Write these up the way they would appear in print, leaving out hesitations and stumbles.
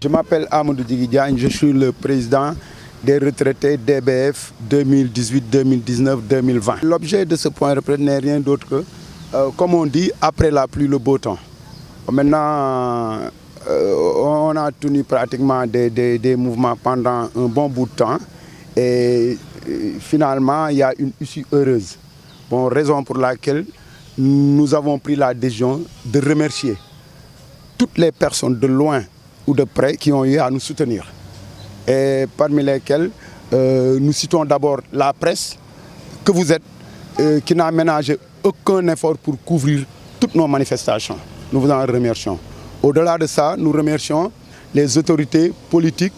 Je m'appelle Amadou Diagne, je suis le président des retraités DBF 2018, 2019, 2020. L'objet de ce point de presse n'est rien d'autre que, comme on dit, après la pluie, le beau temps. Maintenant, on a tenu pratiquement des mouvements pendant un bon bout de temps et finalement, il y a une issue heureuse. Bon, raison pour laquelle nous avons pris la décision de remercier toutes les personnes de loin ou de près qui ont eu à nous soutenir. Et parmi lesquelles nous citons d'abord la presse que vous êtes, qui n'a ménagé aucun effort pour couvrir toutes nos manifestations. Nous vous en remercions. Au-delà de ça, nous remercions les autorités politiques,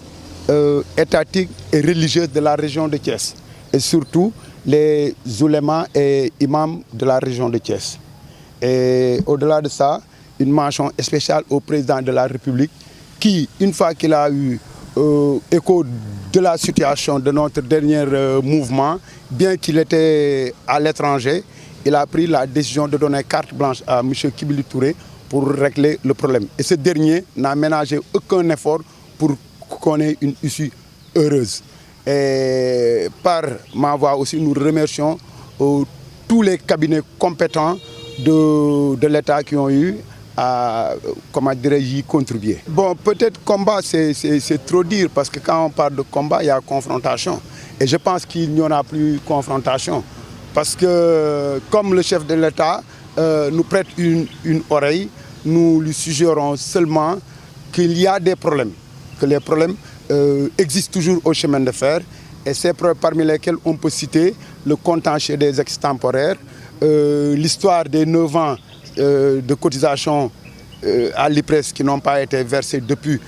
étatiques et religieuses de la région de Thiès. Et surtout les oulémas et imams de la région de Thiès. Et au-delà de ça, une mention spéciale au président de la République qui, une fois qu'il a eu écho de la situation de notre dernier mouvement, bien qu'il était à l'étranger, il a pris la décision de donner carte blanche à M. Kibili Touré pour régler le problème. Et ce dernier n'a ménagé aucun effort pour qu'on ait une issue heureuse. Et par ma voix aussi, nous remercions tous les cabinets compétents de l'État qui ont eu à, comment dirais-je, y contribuer. Bon, peut-être combat, c'est trop dire, parce que quand on parle de combat, il y a confrontation. Et je pense qu'il n'y aura plus confrontation. Parce que comme le chef de l'État nous prête une oreille, nous lui suggérons seulement qu'il y a des problèmes, que les problèmes existent toujours au chemin de fer, et c'est parmi lesquels on peut citer le contentieux des extemporaires, l'histoire des 9 ans de cotisation à l'IPRES qui n'ont pas été versés depuis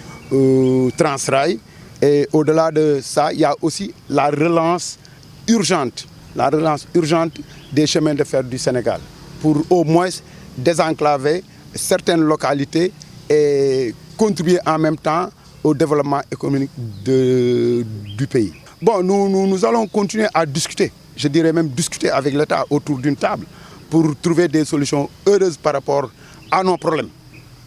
Transrail. Et au-delà de ça, il y a aussi la relance urgente des chemins de fer du Sénégal pour au moins désenclaver certaines localités et contribuer en même temps au développement économique du pays. Bon, nous allons continuer à discuter, je dirais même discuter avec l'État autour d'une table pour trouver des solutions heureuses par rapport à nos problèmes.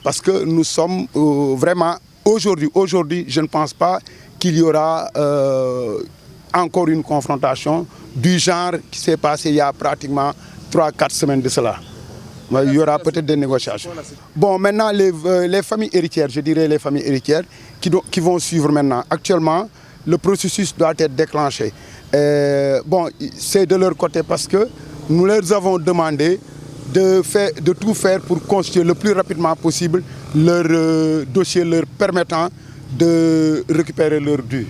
Parce que nous sommes vraiment, aujourd'hui, je ne pense pas qu'il y aura encore une confrontation du genre qui s'est passé il y a pratiquement 3-4 semaines de cela. Il y aura peut-être des négociations. Bon, maintenant, les familles héritières, je dirais les familles héritières, qui vont suivre maintenant. Actuellement, le processus doit être déclenché. Bon, c'est de leur côté parce que nous leur avons demandé de tout faire pour constituer le plus rapidement possible leur dossier leur permettant de récupérer leur dû.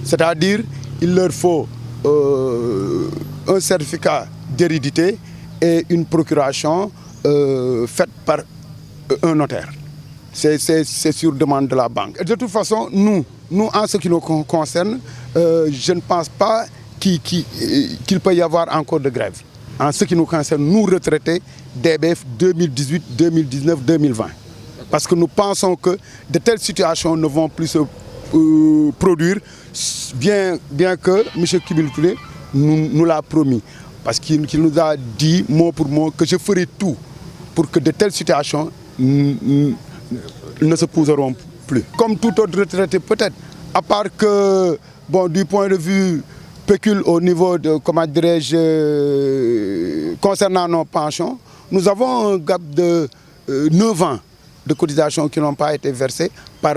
C'est-à-dire il leur faut un certificat d'hérédité et une procuration faite par un notaire. C'est sur demande de la banque. De toute façon, nous en ce qui nous concerne, je ne pense pas qu'il peut y avoir encore de grève. En ce qui nous concerne, nous retraités DBF 2018, 2019, 2020. Parce que nous pensons que de telles situations ne vont plus se produire, bien que M. Kibili Touré nous l'a promis. Parce qu'il nous a dit mot pour mot que je ferai tout pour que de telles situations ne se poseront plus. Comme tout autre retraité peut-être, à part que, bon, du point de vue pécule au niveau de, comment dirais-je, concernant nos pensions, nous avons un gap de 9 ans de cotisations qui n'ont pas été versées par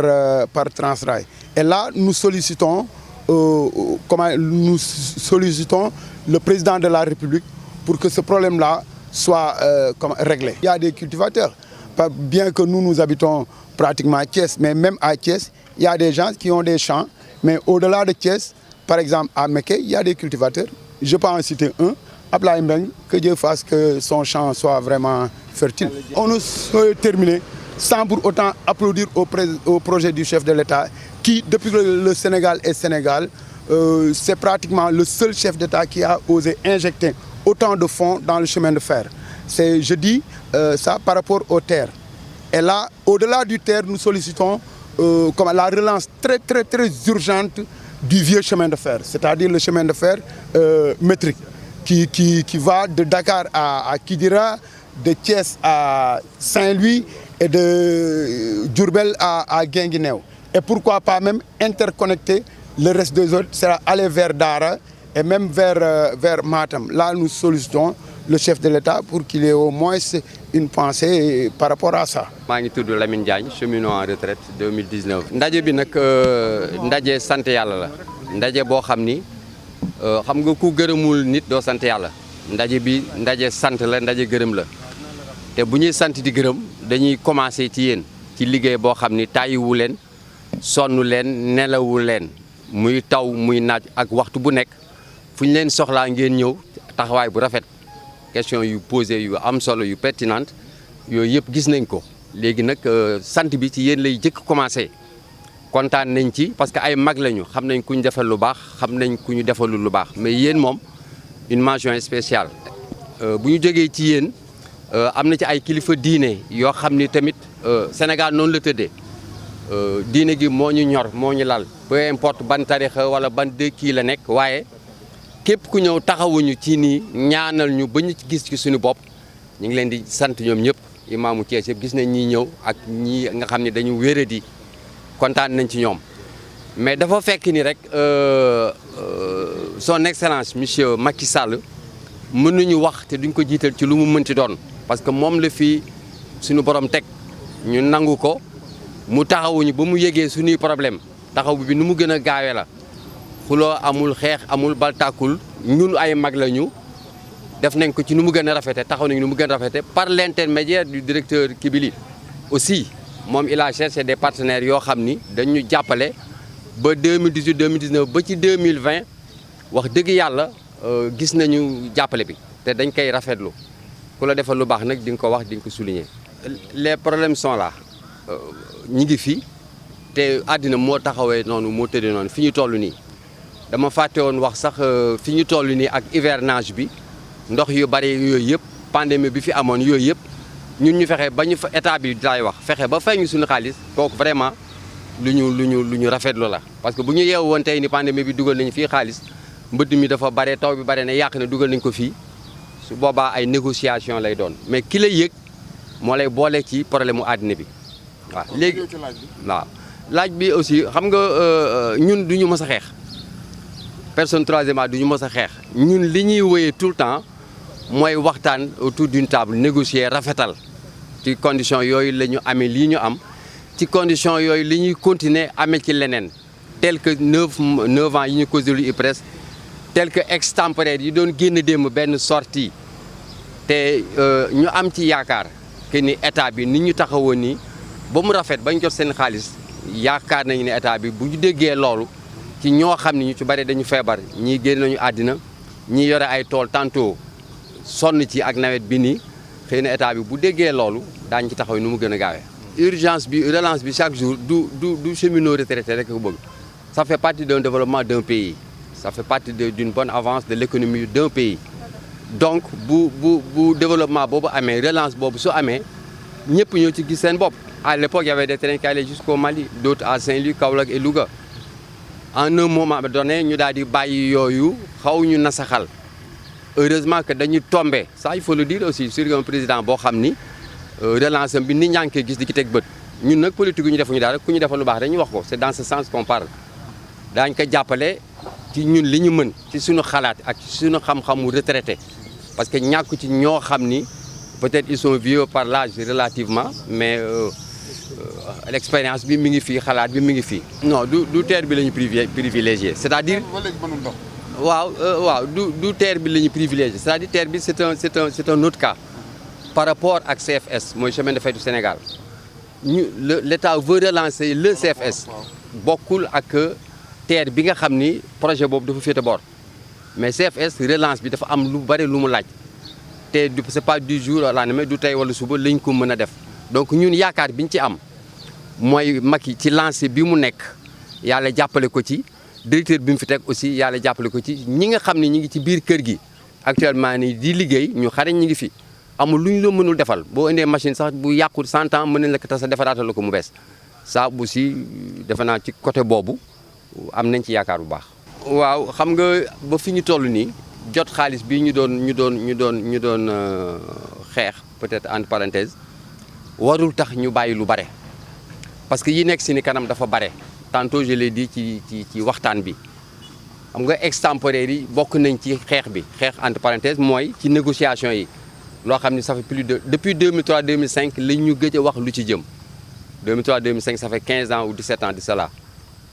Transrail. Et là, nous sollicitons le président de la République pour que ce problème-là soit réglé. Il y a des cultivateurs, bien que nous habitons pratiquement à Thiès, mais même à Thiès, il y a des gens qui ont des champs, mais au-delà de Thiès, par exemple à Meké, il y a des cultivateurs. Je peux en citer un, Ablaye Mbeng, que Dieu fasse que son champ soit vraiment fertile. On ne saurait terminer sans pour autant applaudir au projet du chef de l'État qui, depuis que le Sénégal est Sénégal, c'est pratiquement le seul chef d'État qui a osé injecter autant de fonds dans le chemin de fer. Je dis ça par rapport aux terres. Et là, au-delà du terre, nous sollicitons la relance très urgente du vieux chemin de fer, c'est-à-dire le chemin de fer métrique, qui va de Dakar à Kidira, de Thiès à Saint-Louis et de Diourbel à Guinguinéo. et pourquoi pas même interconnecter le reste des autres, c'est aller vers Dara et même vers Matam. Là, nous sollicitons le chef de l'État pour qu'il ait au moins une pensée par rapport à ça. maa ngi tudd Lamine Diagne cheminot en retraite 2019. ndaje bi nag ndaje sant yàlla la ndaje boo xam ni xam nga ku gërëmul nit doo sant yàlla ndaje bi ndaje sant la ndaje gërëm la te bu ñuy sant di gërëm dañuy commencer ci yéen ci liggéey boo xam ni tàyyiwu leen sonn leen nelawu leen muy taw muy naaj ak waxtu bu nekk fu ñu leen soxlaa ngeen ñëw taxawaay bu rafet question yu posé yu am solo yu pertinente yooyu yëpp gis nañ ko léegi nag sant bi ci yéen lay jëkk commencé kontaan nañ ci parce que ay mag lañu xam nañ ku ñu defal lu baax xam nañ ku ñu defalul lu baax mais yéen moom une mention spéciale bu ñu jógee ci yéen am na ci ay kilifa diine yoo xam ni tamit Sénégal noonu la tëddee diine gi moo ñu ñor moo ñu lal peu importe ban tarixa wala ban kii la nekk waaye képp ku ñëw taxawuñu ci nii ñaanal ñu ba ñu gis ci suñu bopp ñu ngi leen di sant ñoom ñëpp imaamu Thiès yëpp gis nañ ñi ñëw ak ñi nga xam ne dañu wéradi kontaan nañ ci ñoom mais dafa fekk ni rek son excellence monsieur Macky Sall mënuñu wax te duñ ko jiital ci lu mu mënti doon parce que moom la fii suñu borom teg ñu nangu ko mu taxawuñu ba mu yégee suñuy problème taxaw bi nu mu gën a gaawee la xuloo amul xeex amul baltakul ñun ay mag la ñu def nañ ko ci nu mu gën a rafete taxaw nañ nu mu gën a rafete par l'intermédiaire du directeur Kibili aussi moom il a cherché des partenaires yoo xam ni dañu jàppale ba 2018 2019 ba ci 2020 wax dëgg yàlla gis nañu jàppale bi te dañ koy rafetlu ku la defal lu baax nag di nga ko wax di nga ko souligner. Les problèmes sont là ñi ngi fi te àddina moo taxawee noonu moo tëddee noonu fi ñu toll nii dama fàtte woon wax sax fi ñu toll nii ak hivernage bi ndox yu bari yooyu yëpp pandémie bi fi amoon yooyu yëpp ñun ñu fexe ba ñu fa état bi daay wax fexe ba fay ñu suñu xaalis kooku vraiment lu ñu rafetlu la. parce que bu ñu yeewu woon tey ni pandémie bi dugal nañu fii xaalis mbëtt mi dafa bare taw bi bare na yàq na dugal nañ ko fii su boobaa ay négociation lay doon mais ki lay yëg moo lay boole ci problème mu àddina bi waaw. léegi waaw laaj bi aussi xam nga ñun du ñu mës a xeex. personne troisièmement du ñu mës a xeex ñun li ñuy wéyee tout le temps mooy waxtaan autour d'une table négocier rafetal ci condition yooyu la ñu amee lii ñu am ci condition yooyu li ñuy continuer amee ci leneen tel que 9 ans yi ñu causé lu IPRES tel que extemporaire yi doon génn démb benn sortie te ñu am ci yaakaar que ni état bi ni ñu taxawoon nii ba mu rafet bañ jot seen xaalis yaakaar nañu ne état bi bu ñu déggee loolu ci ñoo xam ne ñu ci bari dañu feebar ñii génn nañu àddina ñii yore ay tool tantôt sonn ci ak nawet bi nii xëy na état bi bu déggee loolu daañu ci taxaw nu mu gën a gaawee. urgence bi relance bi chaque jour du cheminot retraité rek ko bëgg ça fait partie d'un développement d'un pays ça fait partie d'une bonne avance de l'économie d'un pays donc bu développement boobu amee relance boobu su amee ñëpp ñoo ci gis seen bopp. à l'époque il y avait des trains qui allaient jusqu'au Mali d'autres à Saint-Louis Kaolack et Louga. en un moment donné ñu daal di bàyyi yooyu xaw ñu nasaxal heureusement que dañuy tombé ça il faut le dire aussi sur un président boo xam ni relance bi nit ñaa ngi koy gis di ki teg bët ñun nag politique yu ñu defuñu dara ku ñu defal lu baax dañuy wax ko c'est dans ce sens qu'on parle daañ ko jàppale ci ñun li ñu mën ci suñu xalaat ak ci suñu xam-xamu retraité parce que ñàkk ci ñoo xam ni peut-être ils sont vieux par l'âge relativement mais l'expérience bi mi ngi fii xalaat bi mi ngi fii. non du terre bi la ñu privilégié c'est-à-dire. waaw du terre bi la ñu privilégié c'est-à-dire terre bi c'est un autre cas par rapport ak CFS mooy chemin de fer du Sénégal l'État veut relancer le CFS bokkul ak terre bi nga xam ni projet boobu dafa féete bor mais CFS relance bi dafa am lu bari lu mu laaj te c'est pas du jour au lendemain du tey wala suba lañ ko mën a def donc ñun yaakaar biñ ci am. mooy Macky ci lancé bi mu nekk yàlla jàppale ko ci directeur bi mu fi teg aussi yàlla jàppale ko ci ñi nga xam ne ñi ngi ci biir kër gi actuellement nii di liggéey ñu xarañ ñi ngi fi amul lu ñu la mënul defal boo indee machine sax bu yàqul 100 ans mën nañ la ko tasa defaraatal la ko mu bees ça aussi defe naa ci côté boobu am nañ ci yaakaar bu baax. waaw xam nga ba fi ñu toll nii jot xaalis bi ñu doon xeex peut-être entre parenthèses warul tax ñu bàyyi lu bare. parce que yi nekk si ni kanam dafa bare tantôt je l'ai dit ci waxtaan bi xam nga extemporaire yi bokk nañ ci xeex bi xeex entre parenthèses mooy ci négociation yi loo xam ni ça fait plus de depuis 2003 2005 lañ ñu gëj a wax lu ci jëm 2003 2005 ça fait 15 ans ou 17 ans de cela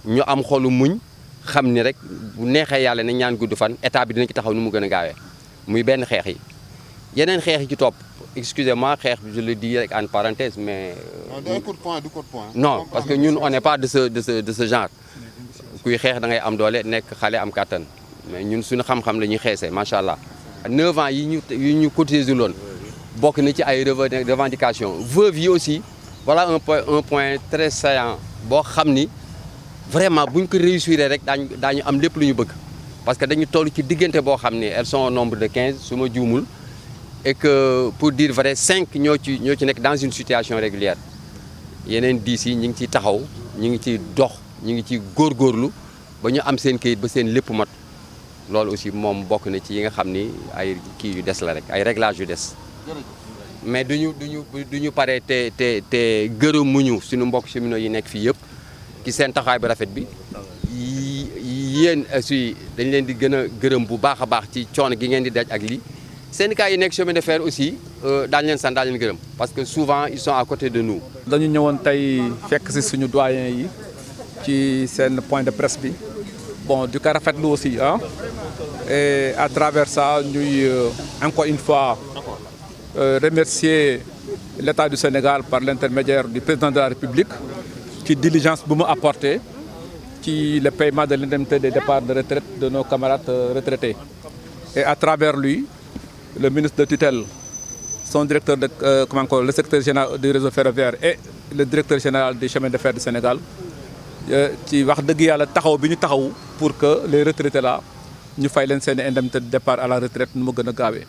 ñu am xolu muñ xam ni rek bu neexee yàlla nañ ñaan gudd fan état bi dina ci taxaw nu mu gën a gaawee muy benn xeex yi yeneen xeex yi ci topp excusez-moi xeex bi je le dis rek en parenthèse mais. du coup de poing. Non parce que ñun on n'est pas de ce genre kuy xeex da ngay am doole nekk xale am kàttan mais ñun suñu xam-xam la ñuy xeesee macha allah. 9 ans yi ñu cotisé loon bokk na ci ay revendications veuve yi aussi voilà un point très saillant boo xam ni vraiment buñ ko réussir rek daañu am lépp lu ñu bëgg parce que dañu toll ci diggante boo xam ni elles sont au nombre de 15 su ma juumul et que pour dire vrai 5 ñoo ci nekk dans une situation régulière yeneen 10 yi ñu ngi ciy taxaw ñu ngi ciy dox ñu ngi ciy góorgóorlu ba ñu am seen kayit ba seen lépp mat loolu aussi moom bokk na ci yi nga xam ni ay kii yu des la rek ay réglages yu des mais duñu pare te gërëmuñu suñu mbokk cheminots yi nekk fii yëpp ci seen taxawaay bu rafet bi yéen aussi dañ leen di gën a gërëm bu baax a baax ci coono gi ngeen di daj ak lii syndicats yi nekk chemin de fer aussi daañu leen sant daañu leen gërëm parce que souvent ils sont à côté de nous. dañu ñëwoon tey fekk si suñu doyen yi ci seen point de presse bi bon di ko rafetlu aussi et à travers ça ñuy encore une fois remercier l'État du Sénégal par l'intermédiaire du président de la République ci diligence bu mu apporté ci le paiement de l'indemnité des départs de retraite de nos camarades retraités et à travers lui le ministre de tutelle son directeur de le secrétaire général du réseau ferroviaire et le directeur général des chemins de fer du Sénégal ci wax dëgg yàlla taxaw bi ñu taxaw pour que les retraités là ñu fay leen seen indemnité de départ à la retraite nu mu gën a gaawee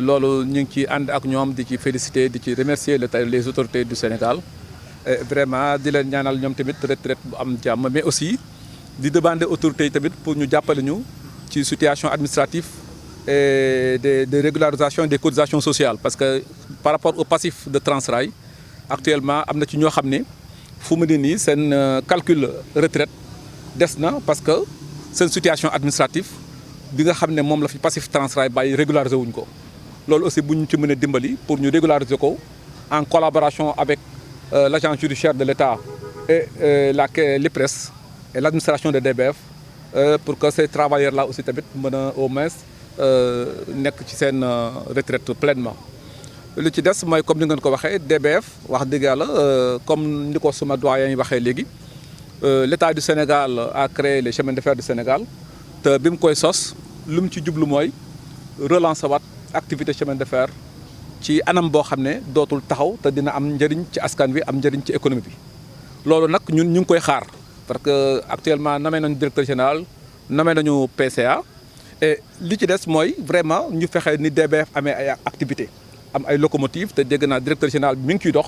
loolu ñu ngi ci ànd ak ñoom di ci féliciter di ci remercier les autorités du Sénégal et vraiment di leen ñaanal ñoom tamit retraite bu am jàmm mais aussi di demander autorités yi tamit pour ñu jàppale ñu ci situation administrative et de régularisation des cotisations sociales parce que par rapport au passif de Transrail actuellement am na ci ñoo xam ne fu mu ne nii seen calcul retraite des na parce que seen situation administrative bi nga xam ne moom la fi passif Transrail bàyyi régulariser wuñ ko loolu aussi bu ñu ci mën a dimbali pour ñu régulariser ko en collaboration avec l'agence judiciaire de l'État et l'IPRES et l'administration de DBF pour que ces travailleurs là aussi tamit mën a au moins nekk ci seen retraite pleinement. lu ci des mooy comme ni ngeen ko waxee DBF wax dëgg yàlla comme ni ko suma doyen yi waxee léegi l'État du Sénégal a créé les chemins de fer du Sénégal te bi mu koy sos lu mu ci jublu mooy relancer waat activité chemin de fer ci anam boo xam ne dootul taxaw te dina am njëriñ ci askan wi am njëriñ ci économie bi loolu nag ñun ñu ngi koy xaar parce que actuellement nommé nañu directeur général nommé nañu PCA et li ci des mooy vraiment ñu fexe ni DBF amee ay activité am ay locomotives te dégg naa directeur général bi mi ngi ciy dox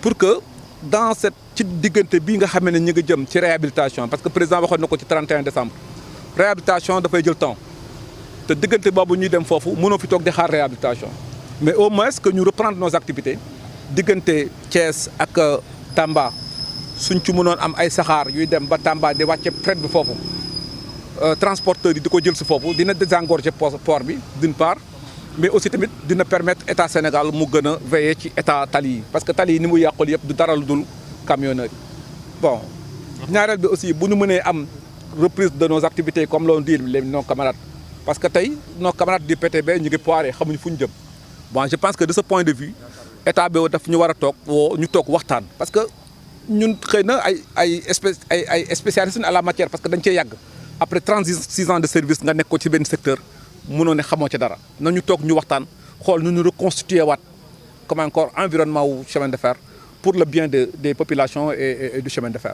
pour que dans cette ci diggante bii nga xam ne ñu ngi jëm ci réhabilitation parce que président waxoon na ko ci 31 décembre réhabilitation dafay jël temps te diggante boobu ñuy dem foofu mënoo fi toog di xaar réhabilitation mais au moins que ñu reprendre nos activités diggante Thiès ak Tamba suñ ci mënoon am ay saxaar yuy dem ba Tamba di wàcce fret bi foofu transporteurs yi di ko jël si foofu dina désengorger port bi d'une part mais aussi tamit dina permettre état Sénégal mu gën a veiller ci état tali yi parce que tali yi ni mu yàqul yëpp du dara lu dul camionneurs yi bon ñaareel bi aussi bu ñu mënee am reprise de nos activités comme l'on dit nos camarades parce que tey nos camarades du PTB ñu ngi poiré xamuñu fu ñu jëm bon je pense que de ce point de vue état bi daf ñu war a toog ñu toog waxtaan parce que ñun xëy na ay spécialistes à la matière parce que dañ cee yàgg après 36 ans de service nga nekk ko ci benn secteur mënoo ne xamoo ci dara nañu toog ñu waxtaan xool nu ñu reconstituer waat comme encore environnement wu chemin de fer pour le bien des populations et du chemin de fer